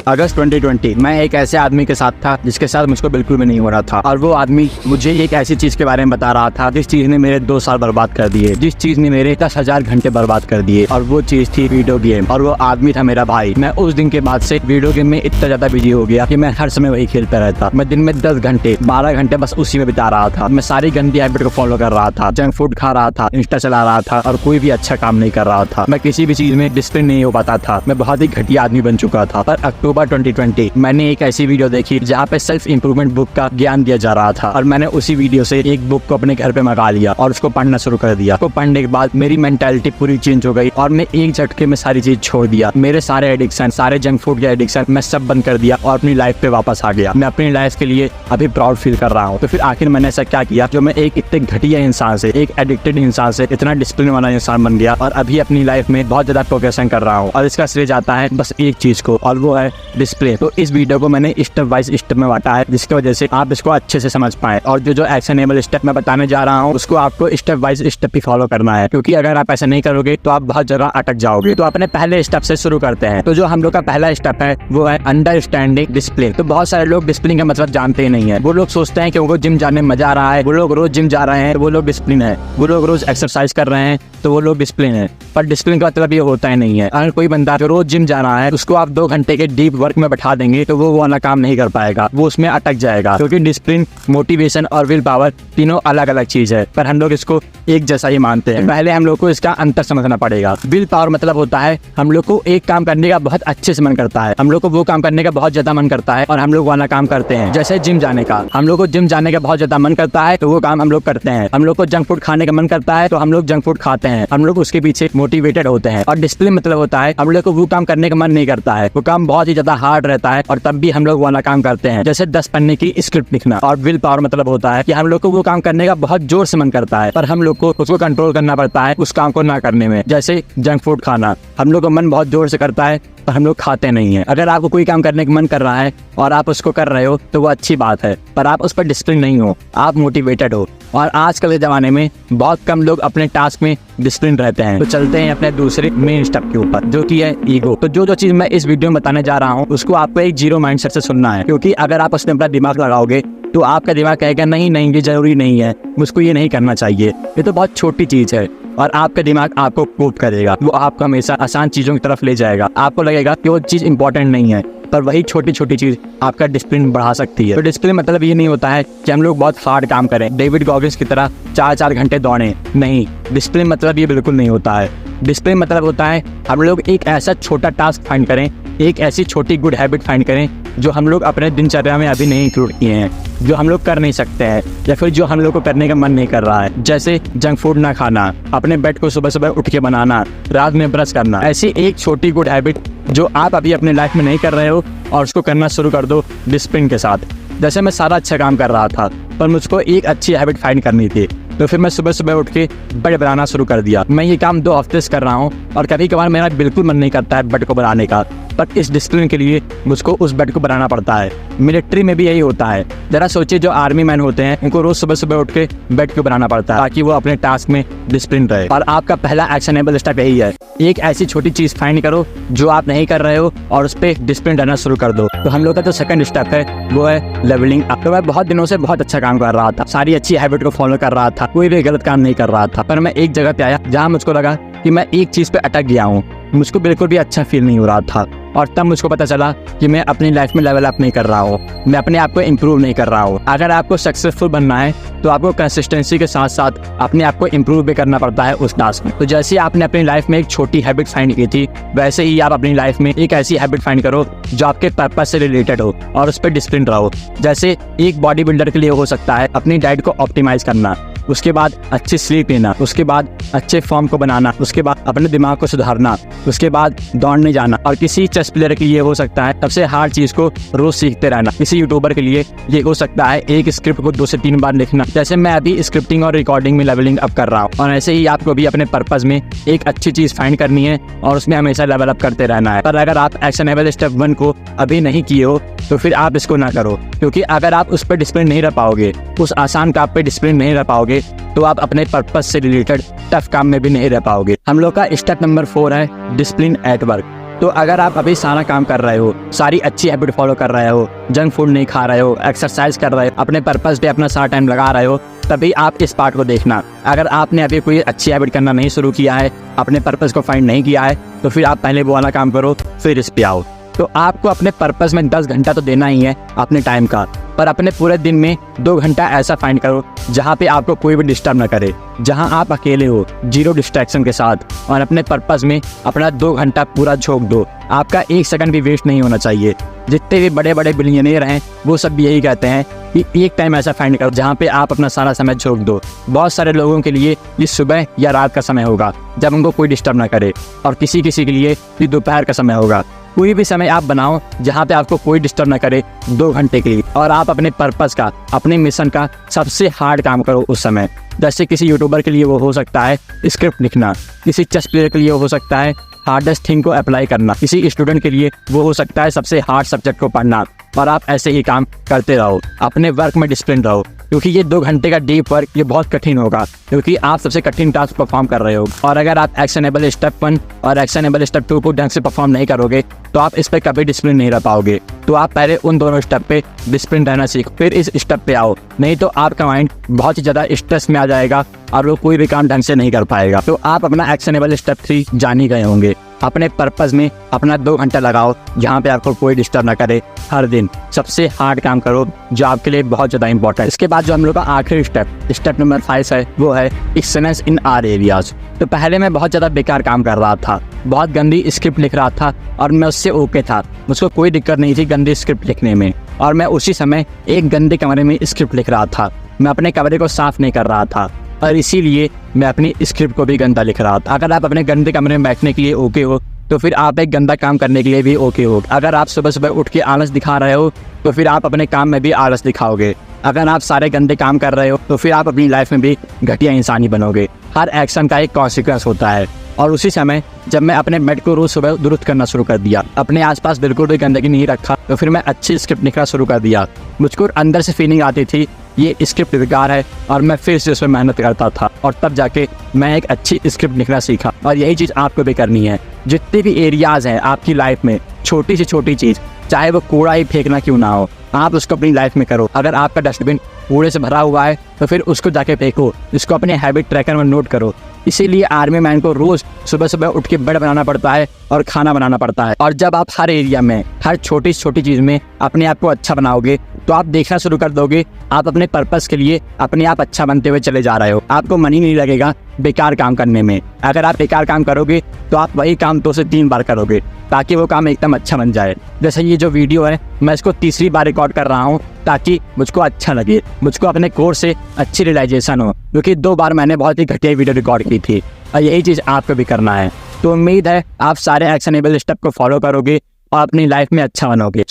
अगस्त 2020 मैं एक ऐसे आदमी के साथ था जिसके साथ मुझको बिल्कुल भी नहीं हो रहा था, और वो आदमी मुझे एक ऐसी चीज के बारे में बता रहा था जिस चीज ने मेरे 2 साल बर्बाद कर दिए, जिस चीज ने मेरे 10,000 घंटे बर्बाद कर दिए, और वो चीज थी वीडियो गेम। और वो आदमी था मेरा भाई। मैं उस दिन के बाद से वीडियो गेम में इतना ज्यादा बिजी हो गया कि मैं हर समय वही खेलता रहता। मैं दिन में 10 घंटे 12 घंटे बस उसी में बिता रहा था। मैं सारी गंदी हैबिट को फॉलो कर रहा था, जंक फूड खा रहा था, इंस्टा चला रहा था, और कोई भी अच्छा काम नहीं कर रहा था। मैं किसी भी चीज में डिसिप्लिन नहीं हो पाता था। मैं बहुत ही घटिया आदमी बन चुका था। पर अक्टूबर 2020 मैंने एक ऐसी वीडियो देखी जहाँ पे सेल्फ इंप्रूवमेंट बुक का ज्ञान दिया जा रहा था, और मैंने उसी वीडियो से एक बुक को अपने घर पे मंगा लिया और उसको पढ़ना शुरू कर दिया। तो पढ़ने के बाद मेरी मेंटालिटी पूरी चेंज हो गई और मैं एक झटके में सारी चीज छोड़ दिया। मेरे सारे एडिक्शन, सारे जंक फूड के एडिक्शन मैं सब बंद कर दिया और अपनी लाइफ पे वापस आ गया। मैं अपनी लाइफ के लिए अभी प्राउड फील कर रहा हूँ। तो फिर आखिर मैंने ऐसा क्या किया जो मैं एक इतने घटिया इंसान से, एक एडिक्टेड इंसान से इतना डिसिप्लिन वाला इंसान बन गया, और अभी अपनी लाइफ में बहुत ज्यादा प्रोग्रेशन कर रहा हूँ। और इसका श्रेय जाता है बस एक चीज को, और वो है डिसिप्लिन। तो इस वीडियो को मैंने स्टेप बाय स्टेप में बांटा है, जिसकी वजह से आप इसको अच्छे से समझ पाए। और जो एक्शनेबल स्टेप मैं बताने जा रहा हूँ उसको आपको step by step he follow करना है, क्योंकि अगर आप ऐसा नहीं करोगे तो आप बहुत जगह अटक जाओगे। तो अपने पहले स्टेप से शुरू करते हैं। तो जो हम लोग का पहला स्टेप है वो है अंडरस्टैंडिंग डिसिप्लिन। तो बहुत सारे लोग डिसिप्लिन का मतलब जानते ही नहीं है। वो लोग सोचते हैं कि उनको जिम जाने में मजा आ रहा है, वो लोग रोज जिम जा रहे हैं, वो लोग डिसिप्लिन है। वो लोग रोज एक्सरसाइज कर रहे हैं तो वो लोग डिसिप्लिन है। पर डिसिप्लिन का मतलब ये होता ही नहीं है। अगर कोई बंदा जो रोज जिम जा रहा है उसको आप 2 घंटे के डीप वर्क में बैठा देंगे तो वो वाला काम नहीं कर पाएगा, वो उसमें अटक जाएगा। क्योंकि डिसिप्लिन, मोटिवेशन और विल पावर तीनों अलग अलग चीज है, पर हम लोग इसको एक जैसा ही मानते हैं। पहले हम लोग को इसका अंतर समझना पड़ेगा। विल पावर मतलब होता है हम लोग को एक काम करने का बहुत अच्छे से मन करता है, हम लोग को वो काम करने का बहुत ज्यादा मन करता है और हम लोग वाला काम करते हैं। जैसे जिम जाने का, हम लोग को जिम जाने का बहुत ज्यादा मन करता है तो वो काम हम लोग करते हैं। हम लोग को जंक फूड खाने का मन करता है तो हम लोग जंक फूड खाते हैं। हम लोग उसके पीछे मोटिवेटेड होते हैं। और डिसिप्लिन मतलब होता है हम लोग को वो काम करने का मन नहीं करता है, वो काम बहुत ही ज्यादा हार्ड रहता है और तब भी हम लोग वाला काम करते हैं, जैसे 10 पन्ने की स्क्रिप्ट लिखना। और विल पावर मतलब होता है कि हम लोग को वो काम करने का बहुत जोर से मन करता है पर हम लोग को उसको कंट्रोल करना पड़ता है उस काम को ना करने में। जैसे जंक फूड खाना, हम लोग को मन बहुत जोर से करता है पर हम लोग खाते नहीं है। अगर आपको कोई काम करने का मन कर रहा है और आप उसको कर रहे हो तो वो अच्छी बात है, पर आप उस पर डिसिप्लिन नहीं हो, आप मोटिवेटेड हो। और आजकल के जमाने में बहुत कम लोग अपने टास्क में डिसिप्लिन रहते हैं। तो चलते हैं अपने दूसरे मेन स्टेप के ऊपर, जो कि है ईगो। तो जो चीज मैं इस वीडियो में बताने जा रहा हूँ उसको आपको एक जीरो माइंडसेट से सुनना है, क्योंकि अगर आप उसमें अपना दिमाग लगाओगे तो आपका दिमाग कहेगा नहीं ये जरूरी नहीं है, मुझको ये नहीं करना चाहिए, ये तो बहुत छोटी चीज है। और आपका दिमाग आपको कोप करेगा, वो आपको हमेशा आसान चीजों की तरफ ले जाएगा। आपको लगेगा कि वो चीज इंपॉर्टेंट नहीं है, पर वही छोटी छोटी चीज आपका डिसिप्लिन बढ़ा सकती है। तो डिसिप्लिन मतलब ये नहीं होता है कि हम लोग बहुत हार्ड काम करें, डेविड गॉगिंस की तरह 4-4 घंटे दौड़ें। नहीं, डिसिप्लिन मतलब ये बिल्कुल नहीं होता है। डिसिप्लिन मतलब होता है हम लोग एक ऐसा छोटा टास्क फाइंड करें, एक ऐसी छोटी गुड हैबिट फाइंड करें जो हम लोग अपने दिनचर्या में अभी नहीं इंक्लूड किए हैं, जो हम लोग कर नहीं सकते हैं, या फिर जो हम लोग को करने का मन नहीं कर रहा है। जैसे जंक फूड ना खाना, अपने बेड को सुबह सुबह उठ के बनाना, रात में ब्रश करना। ऐसी एक छोटी गुड हैबिट जो आप अभी अपने लाइफ में नहीं कर रहे हो और उसको करना शुरू कर दो डिसिप्लिन के साथ। जैसे मैं सारा अच्छा काम कर रहा था पर मुझको एक अच्छी हैबिट फाइंड करनी थी, तो फिर मैं सुबह सुबह उठ के बेड बनाना शुरू कर दिया। मैं ये काम 2 हफ्ते से कर रहा हूँ और कभी कभार मेरा बिल्कुल मन नहीं करता है बेड को बनाने का, पर इस डिसिप्लिन के लिए मुझको उस बेड को बनाना पड़ता है। मिलिट्री में भी यही होता है। जरा सोचिए, जो आर्मी मैन होते हैं उनको रोज सुबह सुबह उठ के बेड को बनाना पड़ता है ताकि वो अपने टास्क में डिसिप्लिन रहे। और आपका पहला एक्शनेबल स्टेप यही है, एक ऐसी छोटी चीज फाइंड करो जो आप नहीं कर रहे हो और उस पर डिसिप्लिन रहना शुरू कर दो। तो हम लोग का जो सेकंड स्टेप है वो है लेवलिंग अप। तो मैं बहुत दिनों से बहुत अच्छा काम कर रहा था, सारी अच्छी हैबिट को फॉलो कर रहा था, कोई भी गलत काम नहीं कर रहा था। पर मैं एक जगह पे आया जहाँ मुझको लगा कि मैं एक चीज पे अटक गया हूँ, मुझको बिल्कुल भी अच्छा फील नहीं हो रहा था। और तब मुझको पता चला कि मैं अपनी लाइफ में लेवल अप नहीं कर रहा हूँ, मैं अपने आप को इम्प्रूव नहीं कर रहा हूँ। अगर आपको सक्सेसफुल बनना है तो आपको कंसिस्टेंसी के साथ साथ अपने आप को इम्प्रूव भी करना पड़ता है उस टास्क में। तो जैसे आपने अपनी लाइफ में एक छोटी हैबिट फाइंड की थी, वैसे ही आप अपनी लाइफ में एक ऐसी हैबिट फाइंड करो जो आपके पर्पस से रिलेटेड हो और उस पर डिसिप्लिन रहो। जैसे एक बॉडी बिल्डर के लिए हो सकता है अपनी डाइट को ऑप्टिमाइज करना, उसके बाद अच्छी स्लीप लेना, उसके बाद अच्छे फॉर्म को बनाना, उसके बाद अपने दिमाग को सुधारना, उसके बाद दौड़ने जाना। और किसी चेस प्लेयर के लिए हो सकता है सबसे हार्ड चीज को रोज सीखते रहना। किसी यूट्यूबर के लिए ये हो सकता है एक स्क्रिप्ट को 2 से 3 बार लिखना। जैसे मैं अभी स्क्रिप्टिंग और रिकॉर्डिंग में लेवलिंग अप कर रहा हूँ, और ऐसे ही आपको भी अपने पर्पस में एक अच्छी चीज फाइंड करनी है और उसमें हमेशा लेवल अप करते रहना है। पर अगर आप एक्शनेबल स्टेप 1 को अभी नहीं किए हो तो फिर आप इसको ना करो, क्योंकि अगर आप उस पर डिसिप्लिन नहीं रह पाओगे, उस आसान काम पे डिसिप्लिन नहीं रह पाओगे, तो आप अपने पर्पस से रिलेटेड टफ काम में भी नहीं रह पाओगे। हम लोग का स्टेप नंबर 4 है डिसिप्लिन एट वर्क। तो अगर आप अभी सारा काम कर रहे हो, सारी अच्छी हैबिट फॉलो कर रहे हो, जंक फूड नहीं खा रहे हो, एक्सरसाइज कर रहे हो, अपने पर्पस पे अपना सारा टाइम लगा रहे हो, तभी आप इस पार्ट को देखना। अगर आपने अभी कोई अच्छी हैबिट करना नहीं शुरू किया है, अपने पर्पस को फाइंड नहीं किया है, तो फिर आप पहले वो वाला काम करो, फिर इस पे आओ। तो आपको अपने पर्पस में 10 घंटा तो देना ही है अपने टाइम का, पर अपने पूरे दिन में 2 घंटा ऐसा फाइंड करो जहाँ पे आपको कोई भी डिस्टर्ब ना करे, जहाँ आप अकेले हो, 0 डिस्ट्रैक्शन के साथ, और अपने पर्पस में अपना 2 घंटा पूरा झोंक दो। आपका 1 सेकंड भी वेस्ट नहीं होना चाहिए। जितने भी बड़े बड़े बिलियनियर हैं वो सब भी यही कहते हैं कि एक टाइम ऐसा फाइंड करो जहाँ पे आप अपना सारा समय झोंक दो। बहुत सारे लोगों के लिए ये सुबह या रात का समय होगा जब उनको कोई डिस्टर्ब ना करे, और किसी किसी के लिए ये दोपहर का समय होगा। कोई भी समय आप बनाओ जहाँ पे आपको कोई डिस्टर्ब ना करे 2 घंटे के लिए, और आप अपने पर्पस का, अपने मिशन का सबसे हार्ड काम करो उस समय। जैसे किसी यूट्यूबर के लिए वो हो सकता है स्क्रिप्ट लिखना, किसी चेस प्लेयर के लिए हो सकता है हार्डेस्ट थिंग को अप्लाई करना, किसी स्टूडेंट के लिए वो हो सकता है सबसे हार्ड सब्जेक्ट को पढ़ना। और आप ऐसे ही काम करते रहो, अपने वर्क में डिसिप्लिन रहो, क्योंकि ये 2 घंटे का डीप वर्क ये बहुत कठिन होगा, क्योंकि आप सबसे कठिन टास्क परफॉर्म कर रहे हो। और अगर आप एक्शनेबल स्टेप 1 और एक्शनेबल स्टेप 2 को ढंग से परफॉर्म नहीं करोगे तो आप इस पर कभी डिसिप्लिन नहीं रह पाओगे। तो आप पहले उन दोनों स्टेप पे डिसिप्लिन रहना सीखो, फिर इस स्टेप पे आओ, नहीं तो आपका माइंड बहुत ही ज़्यादा स्ट्रेस में आ जाएगा और वो कोई भी काम ढंग से नहीं कर पाएगा। तो आप अपना एक्शनेबल स्टेप 3 जान ही गए होंगे। अपने पर्पस में अपना 2 घंटा लगाओ जहाँ पे आपको कोई डिस्टर्ब ना करे। हर दिन सबसे हार्ड काम करो जो आपके लिए बहुत ज़्यादा इंपॉर्टेंट है। इसके बाद जो हम लोग का आखिरी स्टेप नंबर 5 है, वो है एक्सेलेंस इन आर एरियाज। तो पहले मैं बहुत ज़्यादा बेकार काम कर रहा था, बहुत गंदी स्क्रिप्ट लिख रहा था और मैं उससे ओके था, मुझको कोई दिक्कत नहीं थी गंदी स्क्रिप्ट लिखने में। और मैं उसी समय एक गंदे कमरे में स्क्रिप्ट लिख रहा था, मैं अपने कमरे को साफ नहीं कर रहा था और इसीलिए मैं अपनी स्क्रिप्ट को भी गंदा लिख रहा था। अगर आप अपने गंदे कमरे में बैठने के लिए ओके हो तो फिर आप एक गंदा काम करने के लिए भी ओके हो। अगर आप सुबह सुबह उठ के आलस दिखा रहे हो तो फिर आप अपने काम में भी आलस दिखाओगे। अगर आप सारे गंदे काम कर रहे हो तो फिर आप अपनी लाइफ में भी घटिया इंसान ही बनोगे। हर एक्शन का एक कॉन्सिक्वेंस होता है। और उसी समय जब मैं अपने बेड को रोज सुबह दुरुस्त करना शुरू कर दिया, अपने आसपास बिल्कुल भी गंदगी नहीं रखा, तो फिर मैं अच्छी स्क्रिप्ट लिखना शुरू कर दिया। मुझको अंदर से फीलिंग आती थी ये स्क्रिप्ट बेकार है, और मैं फिर से उसमें मेहनत करता था और तब जाके मैं एक अच्छी स्क्रिप्ट लिखना सीखा। और यही चीज़ आपको भी करनी है। जितने भी एरियाज़ हैं आपकी लाइफ में, छोटी से छोटी चीज़, चाहे वो कूड़ा ही फेंकना क्यों ना हो, आप उसको अपनी लाइफ में करो। अगर आपका डस्टबिन कूड़े से भरा हुआ है तो फिर उसको जाके फेंको, इसको अपने हैबिट ट्रैकर में नोट करो। इसीलिए आर्मी मैन को रोज सुबह सुबह उठ के बेड बनाना पड़ता है और खाना बनाना पड़ता है। और जब आप हर एरिया में, हर छोटी छोटी चीज़ में अपने आप को अच्छा बनाओगे तो आप देखना शुरू कर दोगे आप अपने पर्पस के लिए अपने आप अच्छा बनते हुए चले जा रहे हो। आपको मन ही नहीं लगेगा बेकार काम करने में। अगर आप बेकार काम करोगे तो आप वही काम 2 से 3 बार करोगे ताकि वो काम एकदम अच्छा बन जाए। जैसे ये जो वीडियो है मैं इसको 3री बार रिकॉर्ड कर रहा हूँ ताकि मुझको अच्छा लगे, मुझको अपने कोर्स से अच्छी रियलाइजेशन हो, क्योंकि 2 बार मैंने बहुत ही घटिया वीडियो रिकॉर्ड की थी और यही चीज़ आपको भी करना है। तो उम्मीद है आप सारे एक्शनेबल स्टेप को फॉलो करोगे और अपनी लाइफ में अच्छा बनोगे।